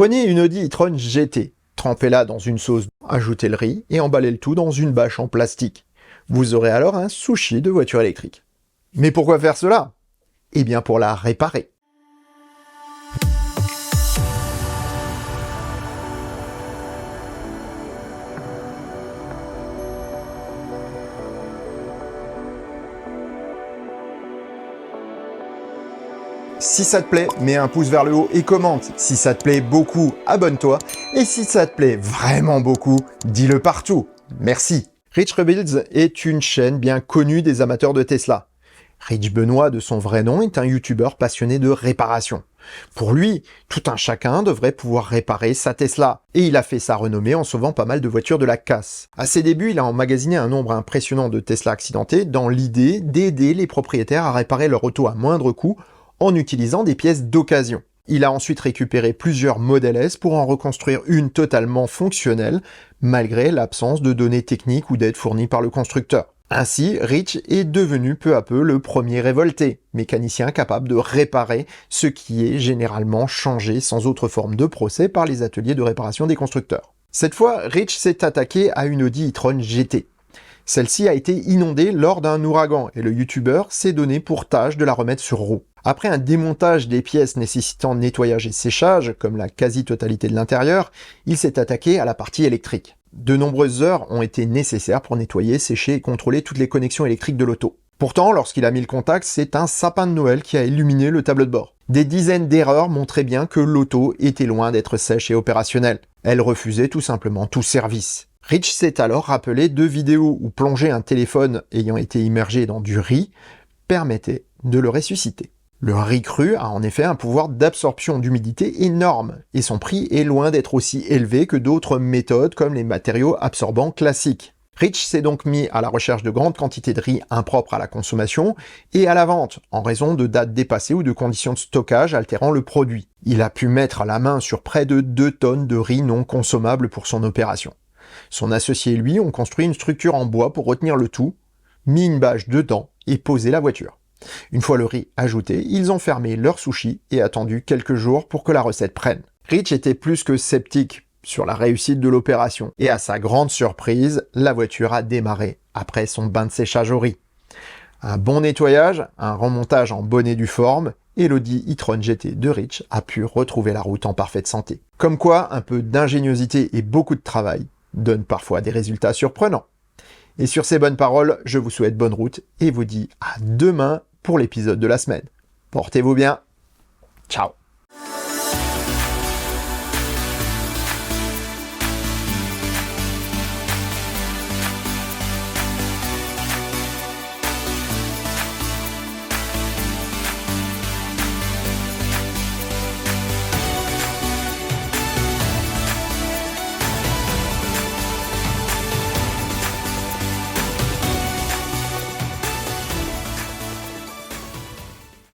Prenez une Audi e-tron GT, trempez-la dans une sauce, ajoutez le riz et emballez le tout dans une bâche en plastique. Vous aurez alors un sushi de voiture électrique. Mais pourquoi faire cela? Eh bien pour la réparer. Si ça te plaît, mets un pouce vers le haut et commente. Si ça te plaît beaucoup, abonne-toi. Et si ça te plaît vraiment beaucoup, dis-le partout. Merci. Rich Rebuilds est une chaîne bien connue des amateurs de Tesla. Rich Benoit, de son vrai nom, est un youtubeur passionné de réparation. Pour lui, tout un chacun devrait pouvoir réparer sa Tesla. Et il a fait sa renommée en sauvant pas mal de voitures de la casse. À ses débuts, il a emmagasiné un nombre impressionnant de Tesla accidentés dans l'idée d'aider les propriétaires à réparer leur auto à moindre coût en utilisant des pièces d'occasion. Il a ensuite récupéré plusieurs Model S pour en reconstruire une totalement fonctionnelle, malgré l'absence de données techniques ou d'aide fournies par le constructeur. Ainsi, Rich est devenu peu à peu le premier révolté, mécanicien capable de réparer ce qui est généralement changé sans autre forme de procès par les ateliers de réparation des constructeurs. Cette fois, Rich s'est attaqué à une Audi e-tron GT. Celle-ci a été inondée lors d'un ouragan et le youtubeur s'est donné pour tâche de la remettre sur roue. Après un démontage des pièces nécessitant nettoyage et séchage, comme la quasi-totalité de l'intérieur, il s'est attaqué à la partie électrique. De nombreuses heures ont été nécessaires pour nettoyer, sécher et contrôler toutes les connexions électriques de l'auto. Pourtant, lorsqu'il a mis le contact, c'est un sapin de Noël qui a illuminé le tableau de bord. Des dizaines d'erreurs montraient bien que l'auto était loin d'être sèche et opérationnelle. Elle refusait tout simplement tout service. Rich s'est alors rappelé 2 vidéos où plonger un téléphone ayant été immergé dans du riz permettait de le ressusciter. Le riz cru a en effet un pouvoir d'absorption d'humidité énorme, et son prix est loin d'être aussi élevé que d'autres méthodes comme les matériaux absorbants classiques. Rich s'est donc mis à la recherche de grandes quantités de riz impropres à la consommation et à la vente, en raison de dates dépassées ou de conditions de stockage altérant le produit. Il a pu mettre la main sur près de 2 tonnes de riz non consommables pour son opération. Son associé et lui ont construit une structure en bois pour retenir le tout, mis une bâche dedans et posé la voiture. Une fois le riz ajouté, ils ont fermé leur sushi et attendu quelques jours pour que la recette prenne. Rich était plus que sceptique sur la réussite de l'opération, et à sa grande surprise, la voiture a démarré après son bain de séchage au riz. Un bon nettoyage, un remontage en bonne et due forme, et l'Audi e-tron GT de Rich a pu retrouver la route en parfaite santé. Comme quoi, un peu d'ingéniosité et beaucoup de travail donnent parfois des résultats surprenants. Et sur ces bonnes paroles, je vous souhaite bonne route et vous dis à demain pour l'épisode de la semaine. Portez-vous bien. Ciao.